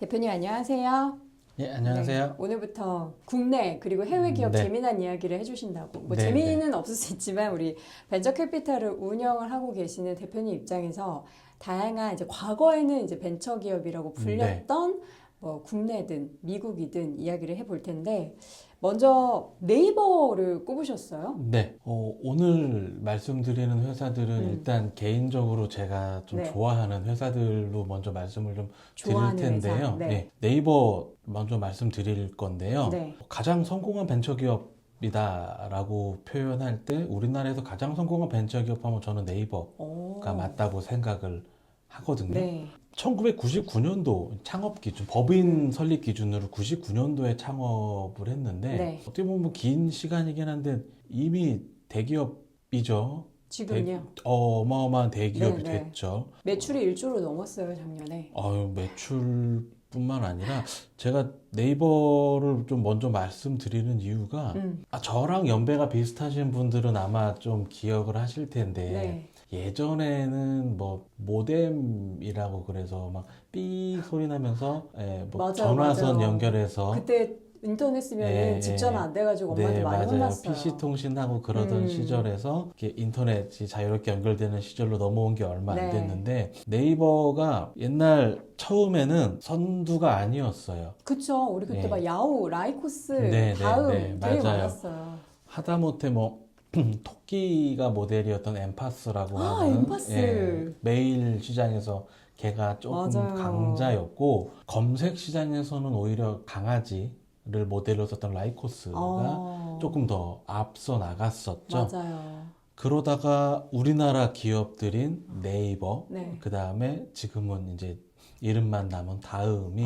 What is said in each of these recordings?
대표님 안녕하세요. 예, 안녕하세요. 네, 오늘부터 국내 그리고 해외 기업 네. 재미난 이야기를 해주신다고. 뭐 네, 재미는 없을 수 있지만 우리 벤처 캐피탈을 운영을 하고 계시는 대표님 입장에서 다양한 이제 과거에는 이제 벤처 기업이라고 불렸던 뭐 국내든 미국이든 이야기를 해볼 텐데 먼저 네이버를 꼽으셨어요? 네. 오늘 말씀드리는 회사들은 일단 개인적으로 제가 좀 네. 좋아하는 회사들로 먼저 말씀을 좀 드릴 좋아하는 텐데요. 회사. 네. 네. 네이버 먼저 말씀드릴 건데요. 네. 가장 성공한 벤처 기업이다라고 표현할 때 우리나라에서 가장 성공한 벤처 기업 하면 저는 네이버가 오. 맞다고 생각을 하거든요. 네. 1999년도 창업 기준, 법인 설립 기준으로 99년도에 창업을 했는데 네. 어떻게 보면 긴 시간이긴 한데 이미 대기업이죠. 지금요? 어마어마한 대기업이 네, 네. 됐죠. 매출이 1조로 넘었어요, 작년에. 매출뿐만 아니라 제가 네이버를 좀 먼저 말씀드리는 이유가 저랑 연배가 비슷하신 분들은 아마 좀 기억을 하실 텐데 네. 예전에는 뭐 모뎀이라고 그래서 막 삐 소리 나면서 뭐 맞아요, 전화선 맞아요. 연결해서 그때 인터넷 쓰면은 집 전화 안 돼가지고 엄마한테 네, 많이 맞아요. 혼났어요. PC 통신하고 그러던 시절에서 이렇게 인터넷이 자유롭게 연결되는 시절로 넘어온 게 얼마 안 네. 됐는데 네이버가 옛날 처음에는 선두가 아니었어요. 그쵸. 우리 그때 네. 막 야후, 라이코스, 네, 다음 네, 되게 맞아요. 많았어요. 하다못해 뭐 토끼가 모델이었던 엠파스라고 아, 하는 엠파스. 메일 시장에서 걔가 조금 맞아요. 강자였고 검색 시장에서는 오히려 강아지를 모델로 썼던 라이코스가 조금 더 앞서 나갔었죠. 맞아요. 그러다가 우리나라 기업들인 네이버, 네. 그 다음에 지금은 이제 이름만 남은 다음이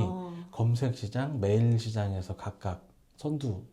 검색 시장, 메일 시장에서 각각 선두로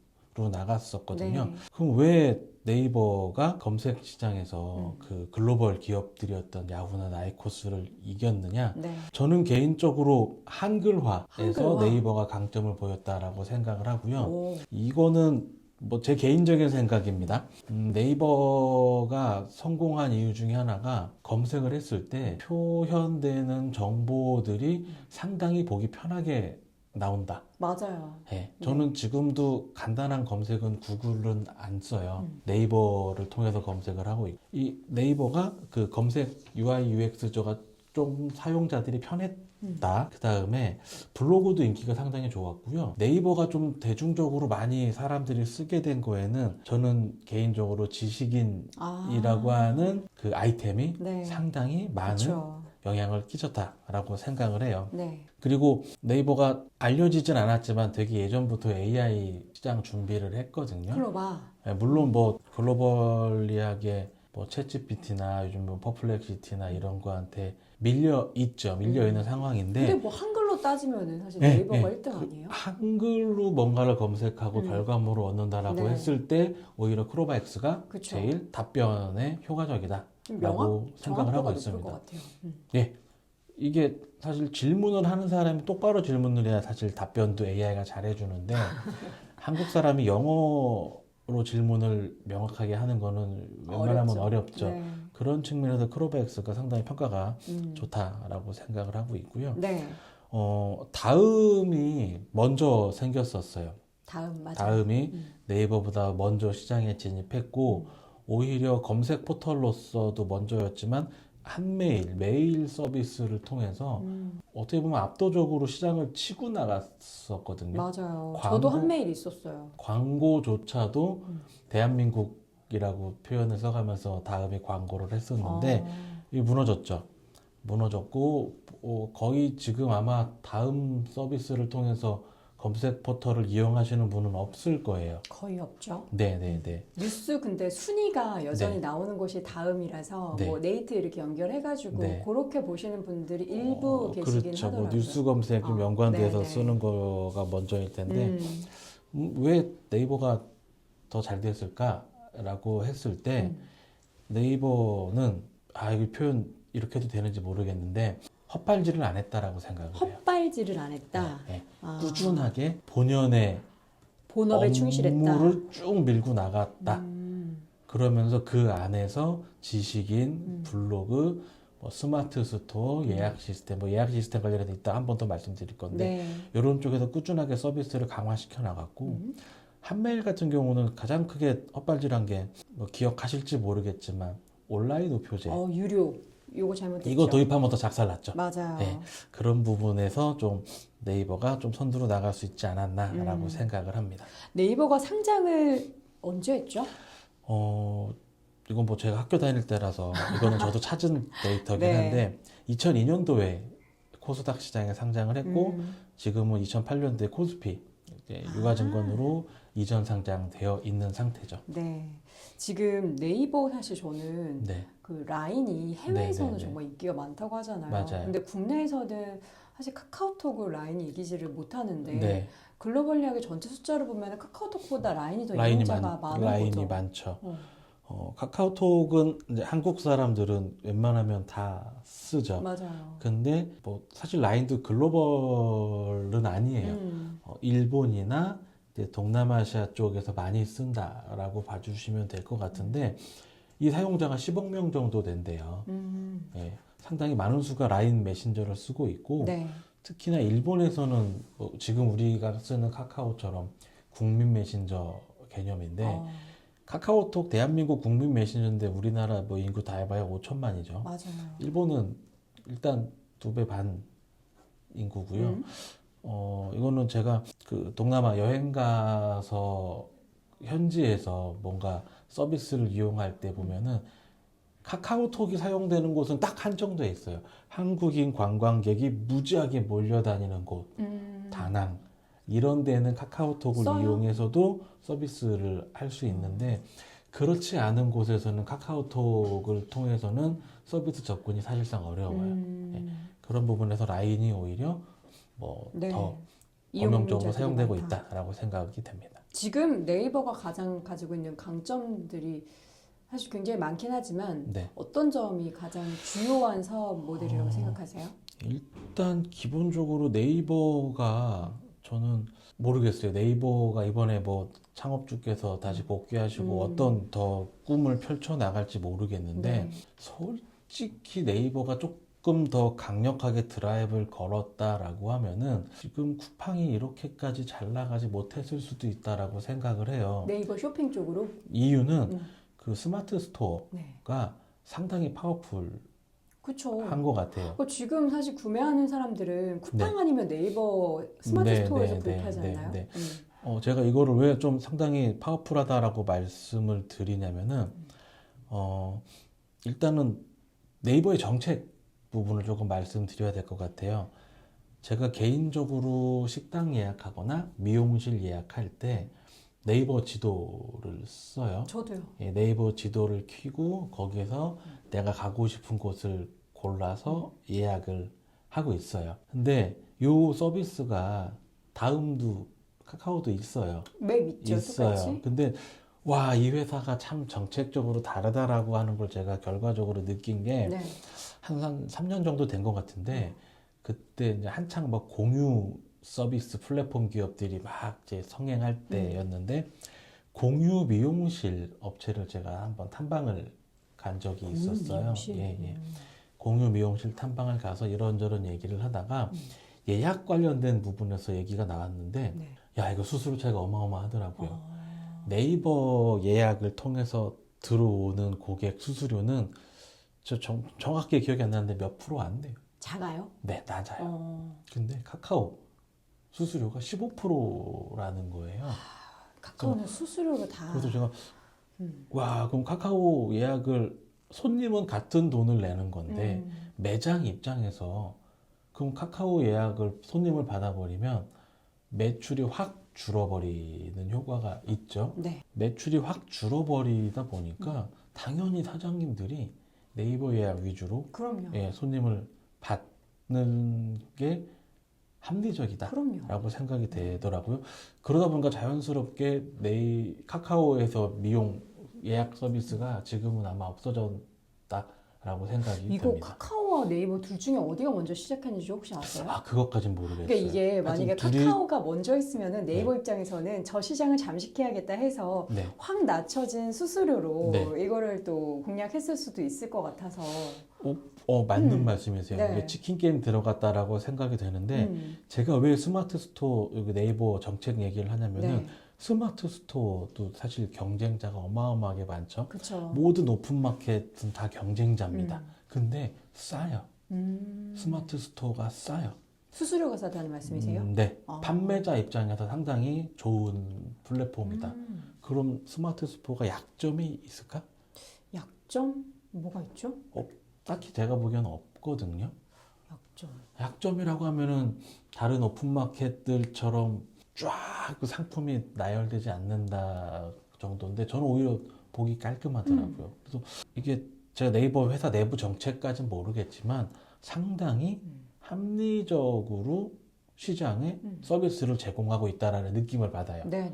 나갔었거든요. 네. 그럼 왜 네이버가 검색 시장에서 그 글로벌 기업들이었던 야후나 나이코스를 이겼느냐? 네. 저는 개인적으로 한글화에서 한글화. 네이버가 강점을 보였다라고 생각을 하고요. 오. 이거는 뭐 제 개인적인 생각입니다. 네이버가 성공한 이유 중에 하나가 검색을 했을 때 표현되는 정보들이 상당히 보기 편하게 나온다. 맞아요. 네, 저는 지금도 간단한 검색은 구글은 안 써요. 네이버를 통해서 검색을 하고 있고 이 네이버가 그 검색 UI UX가 좀 사용자들이 편했다. 그 다음에 블로그도 인기가 상당히 좋았고요. 네이버가 좀 대중적으로 많이 사람들이 쓰게 된 거에는 저는 개인적으로 지식인이라고 하는 그 아이템이 네. 상당히 많은 그쵸. 영향을 끼쳤다라고 생각을 해요. 네. 그리고 네이버가 알려지진 않았지만 되게 예전부터 AI 시장 준비를 했거든요. 클로바. 물론 뭐 글로벌리하게 뭐 챗GPT나 요즘 뭐 퍼플렉시티나 이런 거한테 밀려 있는 상황인데 근데 뭐 한글로 따지면은 사실 네, 네이버가 네. 1등 아니에요? 한글로 뭔가를 검색하고 결과물을 얻는다라고 네. 했을 때 오히려 크로바 X가 그쵸. 제일 답변에 효과적이다라고 생각을 하고 정확도가 높을 있습니다. 것 같아요. 예, 이게 사실 질문을 하는 사람이 똑바로 질문을 해야 사실 답변도 AI가 잘해주는데 한국 사람이 영어로 질문을 명확하게 하는 거는 웬만하면 어렵죠. 네. 그런 측면에서 크로바엑스가 상당히 평가가 좋다라고 생각을 하고 있고요. 네. 다음이 먼저 생겼었어요. 맞아요. 다음이 네이버보다 먼저 시장에 진입했고 오히려 검색 포털로서도 먼저였지만 한메일, 메일 서비스를 통해서 어떻게 보면 압도적으로 시장을 치고 나갔었거든요. 맞아요. 저도 한메일 있었어요. 광고조차도 대한민국이라고 표현을 써가면서 다음에 광고를 했었는데 이게 무너졌죠. 무너졌고 거의 지금 아마 다음 서비스를 통해서 검색 포털을 이용하시는 분은 없을 거예요. 거의 없죠. 네네네. 뉴스 근데 순위가 여전히 네. 나오는 곳이 다음이라서 네. 뭐 네이트 이렇게 연결해가지고 네. 그렇게 보시는 분들이 일부 계시긴 그렇죠. 하더라고요. 뭐 뉴스 검색 좀 연관돼서 네네. 쓰는 거가 먼저일 텐데 왜 네이버가 더 잘 됐을까라고 했을 때 네이버는 이거 표현 이렇게 해도 되는지 모르겠는데 헛발질을 안 했다라고 생각을 해요. 헛발질을 안 했다. 네. 꾸준하게 본연의 본업에 충실했다. 업무를 쭉 밀고 나갔다. 그러면서 그 안에서 지식인, 블로그, 뭐 스마트 스토어, 예약 시스템, 뭐 예약 시스템 관련해서 이따 한 번 더 말씀드릴 건데 네. 이런 쪽에서 꾸준하게 서비스를 강화시켜 나갔고 한메일 같은 경우는 가장 크게 헛발질한 게 뭐 기억하실지 모르겠지만 온라인 우표제 유료. 요거 잘못됐죠. 이거 도입하면서 작살났죠. 맞아요. 네, 그런 부분에서 좀 네이버가 좀 선두로 나갈 수 있지 않았나라고 음. 생각을 합니다. 네이버가 상장을 언제 했죠? 이건 뭐 제가 학교 다닐 때라서 이거는 저도 찾은 데이터긴 네. 한데 2002년도에 코스닥 시장에 상장을 했고 지금은 2008년도에 코스피 이제 유가증권으로 이전 상장되어 있는 상태죠. 네. 지금 네이버 사실 저는 네, 그 라인이 해외에서는 네, 네. 정말 인기가 많다고 하잖아요. 맞아요. 근데 국내에서는 사실 카카오톡을 라인이 이기지를 못하는데 네. 글로벌리하게 전체 숫자를 보면 카카오톡보다 라인이 더 라인이 이용자가 많은 라인이 거죠. 많죠. 어, 카카오톡은 이제 한국 사람들은 웬만하면 다 쓰죠. 맞아요. 근데 뭐 사실 라인도 글로벌은 아니에요. 일본이나 이제 동남아시아 쪽에서 많이 쓴다라고 봐주시면 될 것 같은데 이 사용자가 10억 명 정도 된대요. 예, 상당히 많은 수가 라인 메신저를 쓰고 있고 네. 특히나 일본에서는 뭐 지금 우리가 쓰는 카카오처럼 국민 메신저 개념인데 카카오톡 대한민국 국민 메신저인데 우리나라 뭐 인구 다 해봐야 5천만이죠. 맞아요. 일본은 일단 2배 반 인구고요. 이거는 제가 그 동남아 여행 가서 현지에서 뭔가 서비스를 이용할 때 보면은 카카오톡이 사용되는 곳은 딱 한정돼 있어요. 한국인 관광객이 무지하게 몰려다니는 곳, 다낭 이런 데는 카카오톡을 써요? 이용해서도 서비스를 할 수 있는데 그렇지 않은 곳에서는 카카오톡을 통해서는 서비스 접근이 사실상 어려워요. 예, 그런 부분에서 라인이 오히려 뭐 네. 더 이용 범용적으로 문제들이 사용되고 많다. 있다라고 생각이 됩니다. 지금 네이버가 가장 가지고 있는 강점들이 사실 굉장히 많긴 하지만 네. 어떤 점이 가장 주요한 사업 모델이라고 생각하세요? 일단 기본적으로 네이버가 저는 모르겠어요. 네이버가 이번에 뭐 창업주께서 다시 복귀하시고 어떤 더 꿈을 펼쳐 나갈지 모르겠는데 네. 솔직히 네이버가 조금 더 강력하게 드라이브를 걸었다라고 하면은 지금 쿠팡이 이렇게까지 잘 나가지 못했을 수도 있다라고 생각을 해요. 네이버 쇼핑 쪽으로? 이유는 그 스마트 스토어가 네. 상당히 파워풀한 그렇죠. 것 같아요. 지금 사실 구매하는 사람들은 쿠팡 네. 아니면 네이버 스마트 네, 스토어에서 네, 구입하지 네, 않나요? 네, 제가 이거를 왜 좀 상당히 파워풀하다라고 말씀을 드리냐면은, 일단은 네이버의 정책 부분을 조금 말씀드려야 될 것 같아요. 제가 개인적으로 식당 예약하거나 미용실 예약할 때 네이버 지도를 써요. 저도요. 예, 네이버 지도를 켜고 거기에서 내가 가고 싶은 곳을 골라서 예약을 하고 있어요. 근데 이 서비스가 다음도 카카오도 있어요. 맵 있죠, 있어요. 똑같이. 근데 와, 이 회사가 참 정책적으로 다르다라고 하는 걸 제가 결과적으로 느낀 게 네. 한 3년 정도 된 것 같은데 그때 이제 한창 막 공유 서비스 플랫폼 기업들이 막 이제 성행할 때였는데 공유 미용실 업체를 제가 한번 탐방을 간 적이 있었어요. 미용실? 예, 예. 공유 미용실 탐방을 가서 이런저런 얘기를 하다가 예약 관련된 부분에서 얘기가 나왔는데 네. 야, 이거 수수료 차이가 어마어마하더라고요. 네이버 예약을 통해서 들어오는 고객 수수료는 저 정확하게 기억이 안 나는데 몇 프로 안 돼요. 작아요? 네, 낮아요. 근데 카카오 수수료가 15%라는 거예요. 카카오는 수수료가 다. 그래서 제가 와, 그럼 카카오 예약을 손님은 같은 돈을 내는 건데 매장 입장에서 그럼 카카오 예약을 손님을 받아버리면 매출이 확 줄어버리는 효과가 있죠. 네. 매출이 확 줄어버리다 보니까 당연히 사장님들이 네이버 예약 위주로 그럼요. 예, 손님을 받는 게 합리적이다 그럼요. 라고 생각이 되더라고요. 그러다 보니까 자연스럽게 카카오에서 미용 예약 서비스가 지금은 아마 없어졌다라고 생각이 이거 됩니다. 카카오와 네이버 둘 중에 어디가 먼저 시작했는지 혹시 아세요? 아, 그것까진 모르겠어요. 그러니까 이게 만약에 하여튼 둘이- 카카오가 먼저 있으면은 네이버 입장에서는 저 시장을 잠식해야겠다 해서 네. 확 낮춰진 수수료로 네. 이거를 또 공략했을 수도 있을 것 같아서 맞는 말씀이세요. 네. 이게 치킨 게임 들어갔다라고 생각이 되는데 제가 왜 스마트 스토어 여기 네이버 정책 얘기를 하냐면은 네. 스마트 스토어도 사실 경쟁자가 어마어마하게 많죠. 그렇죠. 모든 오픈마켓은 다 경쟁자입니다. 근데 싸요. 스마트 스토어가 싸요. 수수료가 싸다는 말씀이세요? 네. 아. 판매자 입장에서 상당히 좋은 플랫폼이다. 그럼 스마트 스토어가 약점이 있을까? 약점? 뭐가 있죠? 딱히 제가 보기에는 없거든요. 약점. 약점이라고 하면은 다른 오픈마켓들처럼 쫙 그 상품이 나열되지 않는다 정도인데 저는 오히려 보기 깔끔하더라고요. 그래서 이게 제가 네이버 회사 내부 정책까지는 모르겠지만 상당히 합리적으로 시장에 서비스를 제공하고 있다라는 느낌을 받아요. 네네.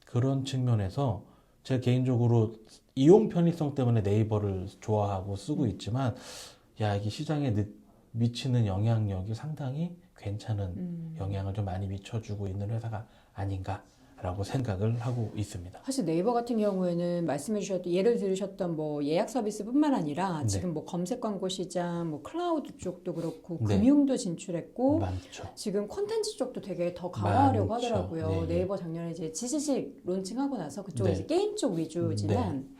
그런 측면에서 제가 개인적으로 이용 편의성 때문에 네이버를 좋아하고 쓰고 있지만 야, 이게 시장에 미치는 영향력이 상당히 괜찮은 영향을 좀 많이 미쳐주고 있는 회사가 아닌가라고 생각을 하고 있습니다. 사실 네이버 같은 경우에는 말씀해 주셨던 예를 들으셨던 뭐 예약 서비스뿐만 아니라 네. 지금 뭐 검색 광고 시장, 뭐 클라우드 쪽도 그렇고 네. 금융도 진출했고 많죠. 지금 콘텐츠 쪽도 되게 더 강화하려고 많죠. 하더라고요. 네. 네이버 작년에 이제 지지직 론칭하고 나서 그쪽에 네. 이제 게임 쪽 위주지만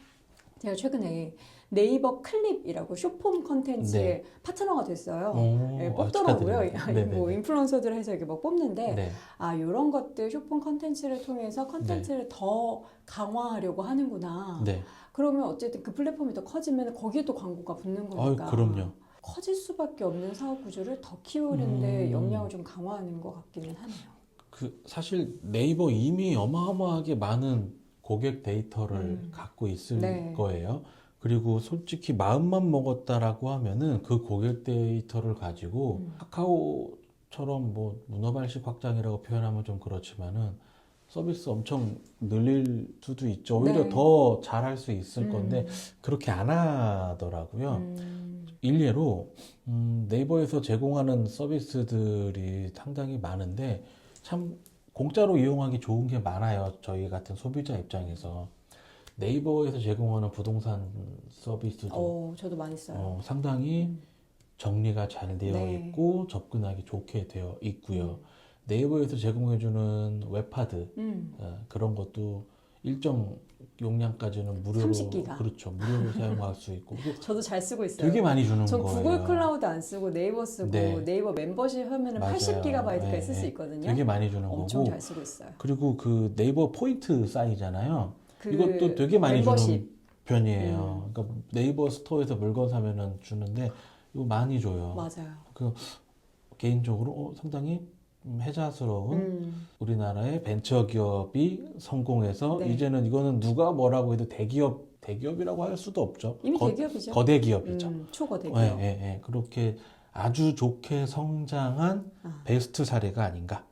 제가 최근에 네이버 클립이라고 쇼폼 컨텐츠의 파트너가 됐어요. 네, 뽑더라고요. 뭐 인플루언서들 해서 이렇게 막 뽑는데 네. 이런 것들 쇼폼 컨텐츠를 통해서 컨텐츠를 더 강화하려고 하는구나. 네. 그러면 어쨌든 그 플랫폼이 더 커지면 거기에 또 광고가 붙는 거니까. 그럼요. 커질 수밖에 없는 사업 구조를 더 키우는데 역량을 좀 강화하는 것 같기는 하네요. 사실 네이버 이미 어마어마하게 많은 고객 데이터를 갖고 있을 네. 거예요. 그리고 솔직히 마음만 먹었다라고 하면은 그 고객 데이터를 가지고 카카오처럼 뭐 문어발식 확장이라고 표현하면 좀 그렇지만은 서비스 엄청 늘릴 수도 있죠. 오히려 네. 더 잘할 수 있을 건데 그렇게 안 하더라고요. 일례로 네이버에서 제공하는 서비스들이 상당히 많은데 참 공짜로 이용하기 좋은 게 많아요. 저희 같은 소비자 입장에서. 네이버에서 제공하는 부동산 서비스도 저도 많이 써요. 상당히 정리가 잘 되어 네. 있고 접근하기 좋게 되어 있고요. 네이버에서 제공해주는 웹하드 그런 것도 일정 용량까지는 무료로 30기가. 그렇죠. 무료로 사용할 수 있고 저도 잘 쓰고 있어요. 되게 많이 주는 전 거예요. 구글 클라우드 안 쓰고 네이버 쓰고 네. 네이버 멤버십 하면은 맞아요. 80GB까지 쓸 수 네. 있거든요. 되게 많이 주는 엄청 거고 잘 쓰고 있어요. 그리고 그 네이버 포인트 쌓이잖아요. 그 이것도 되게 많이 멤버십. 주는 편이에요. 그러니까 네이버 스토어에서 물건 사면은 주는데 이거 많이 줘요. 맞아요. 그 개인적으로 상당히 해자스러운 우리나라의 벤처 기업이 성공해서 네. 이제는 이거는 누가 뭐라고 해도 대기업이라고 할 수도 없죠. 이미 대기업이죠. 거대 기업이죠. 초거대 기업. 네. 그렇게 아주 좋게 성장한 베스트 사례가 아닌가.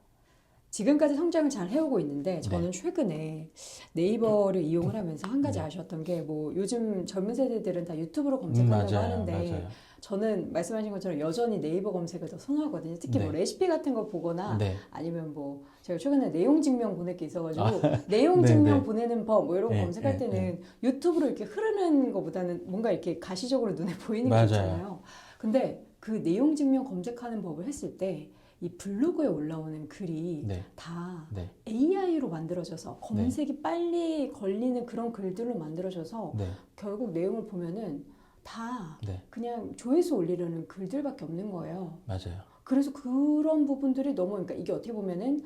지금까지 성장을 잘 해오고 있는데 저는 최근에 네이버를 이용을 하면서 한 가지 아쉬웠던 게 뭐 요즘 젊은 세대들은 다 유튜브로 검색한다고 하는데 맞아요. 저는 말씀하신 것처럼 여전히 네이버 검색을 더 선호하거든요. 특히 뭐 네. 레시피 같은 거 보거나 네. 아니면 뭐 제가 최근에 내용 증명 보낼 게 있어가지고 내용 증명 보내는 법 뭐 이런 거 검색할 때는 유튜브로 이렇게 흐르는 것보다는 뭔가 이렇게 가시적으로 눈에 보이는 게 있잖아요. 근데 그 내용 증명 검색하는 법을 했을 때 이 블로그에 올라오는 글이 다 AI로 만들어져서 검색이 빨리 걸리는 그런 글들로 만들어져서 결국 내용을 보면은 다 그냥 조회수 올리려는 글들밖에 없는 거예요. 맞아요. 그래서 그런 부분들이 너무 그러니까 이게 어떻게 보면은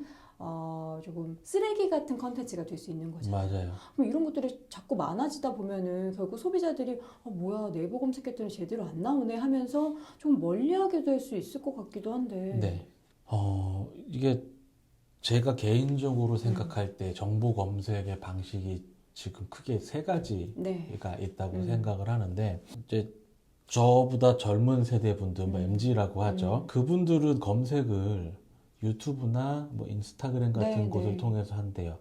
조금 쓰레기 같은 컨텐츠가 될 수 있는 거잖아요. 맞아요. 그럼 이런 것들이 자꾸 많아지다 보면은 결국 소비자들이 뭐야 네이버 검색했더니 제대로 안 나오네 하면서 좀 멀리하게 될 수 있을 것 같기도 한데. 네. 이게 제가 개인적으로 생각할 때 정보 검색의 방식이 지금 크게 세 가지가 있다고 생각을 하는데 이제 저보다 젊은 세대 분들, 뭐 MZ라고 하죠. 그분들은 검색을 유튜브나 뭐 인스타그램 같은 곳을 통해서 한대요.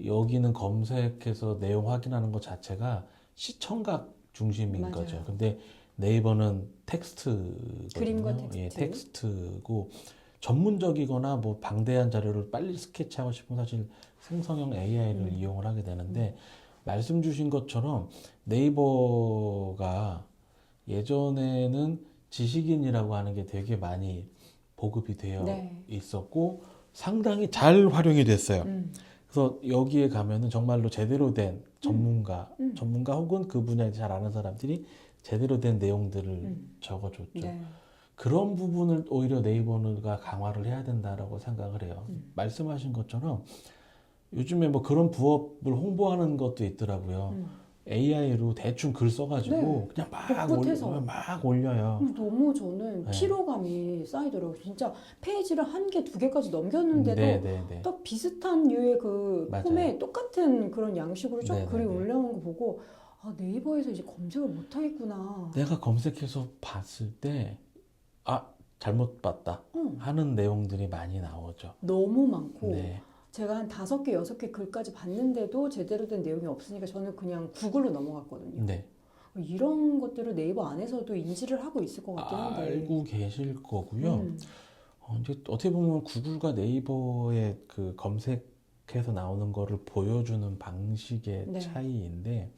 여기는 검색해서 내용 확인하는 것 자체가 시청각 중심인 거죠. 근데 네이버는 텍스트거든요. 그림과 텍스트. 예, 텍스트고 전문적이거나 뭐 방대한 자료를 빨리 스케치하고 싶으면 사실 생성형 AI를 이용을 하게 되는데 말씀 주신 것처럼 네이버가 예전에는 지식인이라고 하는 게 되게 많이 보급이 되어 네. 있었고 상당히 잘 활용이 됐어요. 음. 그래서 여기에 가면은 정말로 제대로 된 전문가, 음. 전문가 혹은 그 분야에 잘 아는 사람들이 제대로 된 내용들을 적어줬죠. 네. 그런 부분을 오히려 네이버가 강화를 해야 된다라고 생각을 해요. 말씀하신 것처럼 요즘에 뭐 그런 부업을 홍보하는 것도 있더라고요. AI로 대충 글 써가지고 네. 그냥 막, 봇해서. 막 올려요. 너무 저는 네. 피로감이 쌓이더라고요. 진짜 페이지를 한 개, 두 개까지 넘겼는데도 네네네. 또 비슷한 류의 그 맞아요. 폼에 똑같은 그런 양식으로 쭉 글이 네네네. 올라오는 거 보고 아, 네이버에서 이제 검색을 못 하겠구나. 내가 검색해서 봤을 때, 아, 잘못 봤다 하는 내용들이 많이 나오죠. 너무 많고 네. 제가 한 5개, 6개 글까지 봤는데도 제대로 된 내용이 없으니까 저는 그냥 구글로 넘어갔거든요. 네. 이런 것들을 네이버 안에서도 인지를 하고 있을 것 같긴 한데. 알고 계실 거고요. 음. 이제 어떻게 보면 구글과 네이버의 그 검색해서 나오는 거를 보여주는 방식의 네. 차이인데,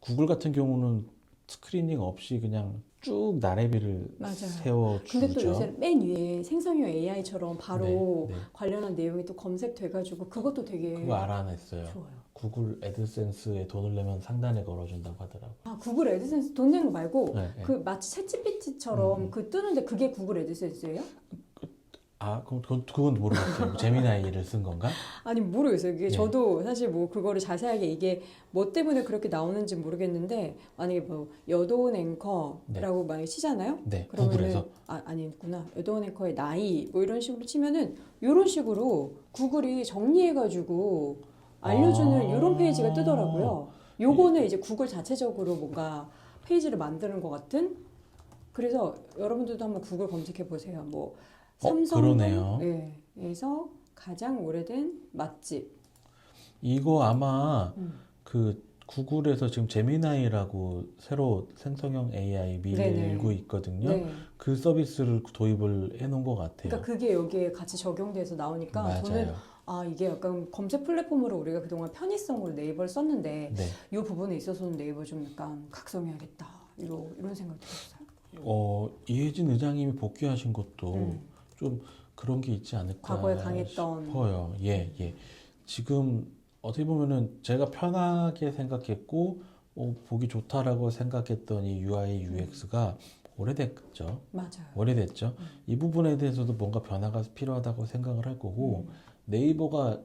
구글 같은 경우는 스크리닝 없이 그냥 쭉 나래비를 맞아요. 세워주죠. 근데 또 요새 맨 위에 생성형 AI처럼 바로 네, 네. 관련한 내용이 또 검색돼가지고 그것도 되게 그거 알아냈어요. 좋아요. 구글 애드센스에 돈을 내면 상단에 걸어준다고 하더라고요. 아, 구글 애드센스 돈 내는 거 말고 네, 네. 그 마치 챗GPT처럼 그 뜨는데 그게 구글 애드센스예요? 아, 그건 모르겠어요. 제미나이를 쓴 건가? 아니 모르겠어요. 이게 네. 저도 사실 뭐 그거를 자세하게 이게 뭐 때문에 그렇게 나오는지 모르겠는데 만약에 뭐 여도운 앵커라고 만약에 치잖아요. 네, 그러면은 구글에서. 아니구나. 여도운 앵커의 나이 뭐 이런 식으로 치면은 이런 식으로 구글이 정리해가지고 알려주는 이런 페이지가 뜨더라고요. 요거는 이제 구글 자체적으로 뭔가 페이지를 만드는 것 같은. 그래서 여러분들도 한번 구글 검색해 보세요. 뭐 그러네요. 삼성에서 가장 오래된 맛집. 이거 아마 그 구글에서 지금 제미나이라고 새로 생성형 AI 밀고 있거든요. 네. 그 서비스를 도입을 해놓은 것 같아요. 그러니까 그게 여기에 같이 적용돼서 나오니까 맞아요. 저는 이게 약간 검색 플랫폼으로 우리가 그동안 편의성으로 네이버를 썼는데 네. 이 부분에 있어서는 네이버 좀 약간 각성해야겠다. 이런 생각이 들었어요. 이혜진 의장님이 복귀하신 것도 좀 그런 게 있지 않을까 과거에 강했던. 싶어요. 예. 지금 어떻게 보면은 제가 편하게 생각했고 보기 좋다라고 생각했던 이 UI UX가 오래됐죠. 맞아요. 오래됐죠. 이 부분에 대해서도 뭔가 변화가 필요하다고 생각을 할 거고 네이버가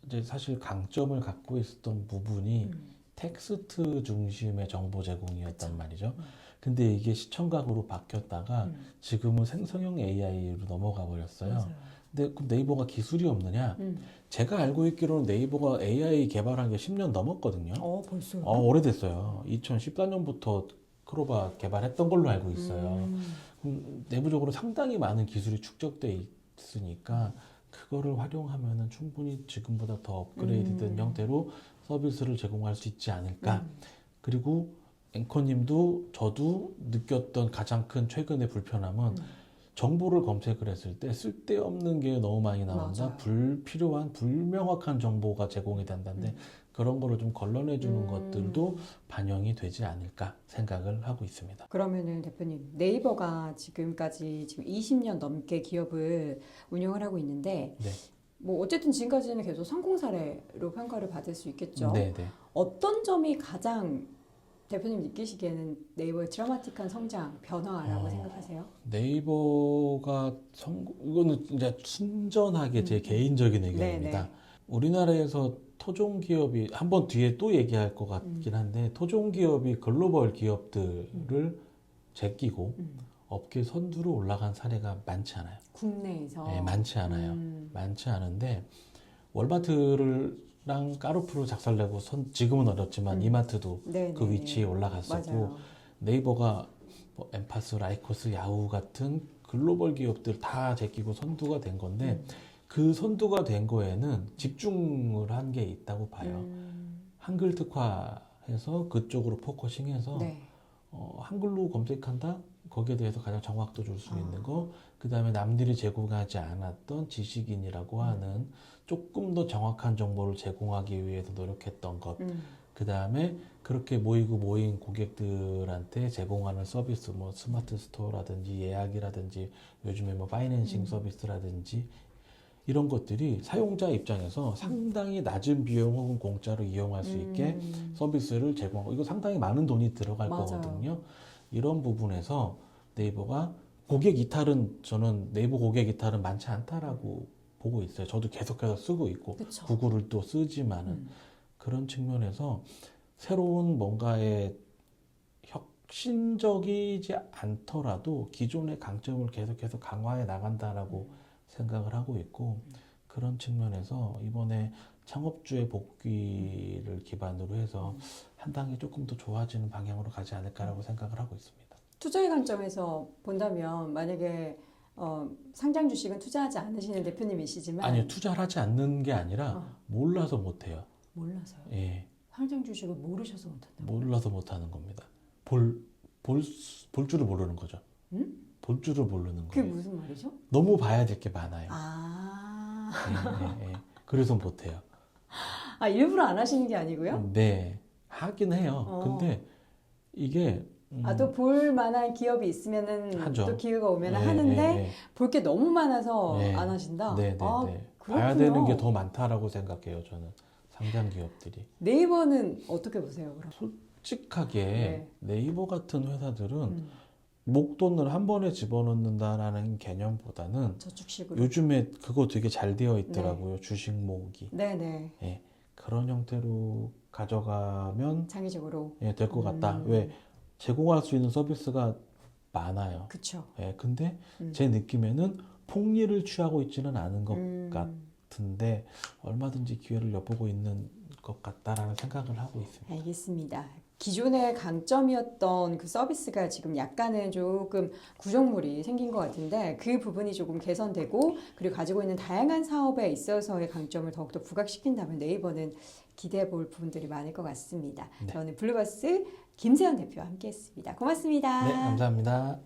이제 사실 강점을 갖고 있었던 부분이 텍스트 중심의 정보 제공이었단 말이죠. 근데 이게 시청각으로 바뀌었다가 지금은 생성형 AI로 넘어가 버렸어요. 맞아요. 근데 그럼 네이버가 기술이 없느냐? 제가 알고 있기로는 네이버가 AI 개발한 게 10년 넘었거든요. 벌써요? 오래됐어요. 2014년부터 크로바 개발했던 걸로 알고 있어요. 내부적으로 상당히 많은 기술이 축적돼 있으니까 그거를 활용하면은 충분히 지금보다 더 업그레이드된 형태로 서비스를 제공할 수 있지 않을까. 그리고 앵커님도 저도 느꼈던 가장 큰 최근의 불편함은 정보를 검색을 했을 때 쓸데없는 게 너무 많이 나온다. 맞아요. 불필요한 불명확한 정보가 제공이 된다는데 그런 거를 좀 걸러내 주는 것들도 반영이 되지 않을까 생각을 하고 있습니다. 그러면은 대표님, 네이버가 지금까지 지금 20년 넘게 기업을 운영을 하고 있는데 네. 뭐 어쨌든 지금까지는 계속 성공 사례로 평가를 받을 수 있겠죠. 네. 어떤 점이 가장 대표님 느끼시기에는 네이버의 드라마틱한 성장, 변화라고 생각하세요? 네이버가 이거는 이제 순전하게 제 개인적인 의견입니다. 네네. 우리나라에서 토종 기업이 한번 뒤에 또 얘기할 것 같긴 한데 토종 기업이 글로벌 기업들을 제끼고 업계 선두로 올라간 사례가 많지 않아요. 국내에서. 네, 많지 않아요. 많지 않은데 월마트랑 까르푸를 작살내고 지금은 어렵지만 이마트도 네네. 그 위치에 올라갔었고 맞아요. 네이버가 뭐 엠파스, 라이코스, 야후 같은 글로벌 기업들 다 제끼고 선두가 된 건데 그 선두가 된 거에는 집중을 한 게 있다고 봐요. 한글 특화해서 그쪽으로 포커싱해서 네. 한글로 검색한다? 거기에 대해서 가장 정확도 줄 수 있는 거, 그 다음에 남들이 제공하지 않았던 지식인이라고 하는 조금 더 정확한 정보를 제공하기 위해서 노력했던 것, 그 다음에 그렇게 모인 고객들한테 제공하는 서비스, 뭐 스마트 스토어라든지 예약이라든지 요즘에 뭐 파이낸싱 서비스라든지 이런 것들이 사용자 입장에서 상당히 낮은 비용 혹은 공짜로 이용할 수 있게 서비스를 제공하고 이거 상당히 많은 돈이 들어갈 맞아요. 거거든요. 이런 부분에서 네이버가 고객 이탈은 저는 네이버 고객 이탈은 많지 않다라고 보고 있어요. 저도 계속해서 쓰고 있고 그쵸. 구글을 또 쓰지만은 그런 측면에서 새로운 뭔가의 혁신적이지 않더라도 기존의 강점을 계속해서 강화해 나간다라고 생각을 하고 있고 그런 측면에서 이번에 창업주의 복귀를 기반으로 해서 한 단계 조금 더 좋아지는 방향으로 가지 않을까라고 생각을 하고 있습니다. 투자의 관점에서 본다면 만약에 상장 주식은 투자하지 않으시는 대표님이시지만 아니요, 투자를 하지 않는 게 아니라 어. 몰라서 못해요. 몰라서요. 예, 상장 주식을 모르셔서 못한다고. 몰라서 못하는 겁니다. 볼 줄을 모르는 거죠. 응? 볼 줄을 모르는 그게 거예요. 무슨 말이죠? 너무 봐야 될 게 많아요. 아, 예. 그래서 못해요. 일부러 안 하시는 게 아니고요? 네, 하긴 해요. 어. 근데 이게 또 볼 만한 기업이 있으면은 하죠. 또 기회가 오면 예, 하는데 예, 볼 게 너무 많아서 예. 안 하신다? 네. 아, 봐야 그렇군요. 되는 게 더 많다라고 생각해요. 저는 상장 기업들이. 네이버는 어떻게 보세요, 그럼? 솔직하게 네. 네이버 같은 회사들은 음, 목돈을 한 번에 집어넣는다라는 개념보다는 저축식으로. 요즘에 그거 되게 잘 되어 있더라고요. 주식 모으기. 네네. 예, 그런 형태로 가져가면 장기적으로. 될 것 같다. 왜 제공할 수 있는 서비스가 많아요. 그쵸. 예, 근데 제 느낌에는 폭리를 취하고 있지는 않은 것 같은데 얼마든지 기회를 엿보고 있는 것 같다라는 생각을 하고 있습니다. 알겠습니다. 기존의 강점이었던 그 서비스가 지금 약간은 조금 구조물이 생긴 것 같은데 그 부분이 조금 개선되고 그리고 가지고 있는 다양한 사업에 있어서의 강점을 더욱더 부각시킨다면 네이버는 기대해 볼 부분들이 많을 것 같습니다. 네. 저는 블루버스 김세현 대표와 함께했습니다. 고맙습니다. 네, 감사합니다.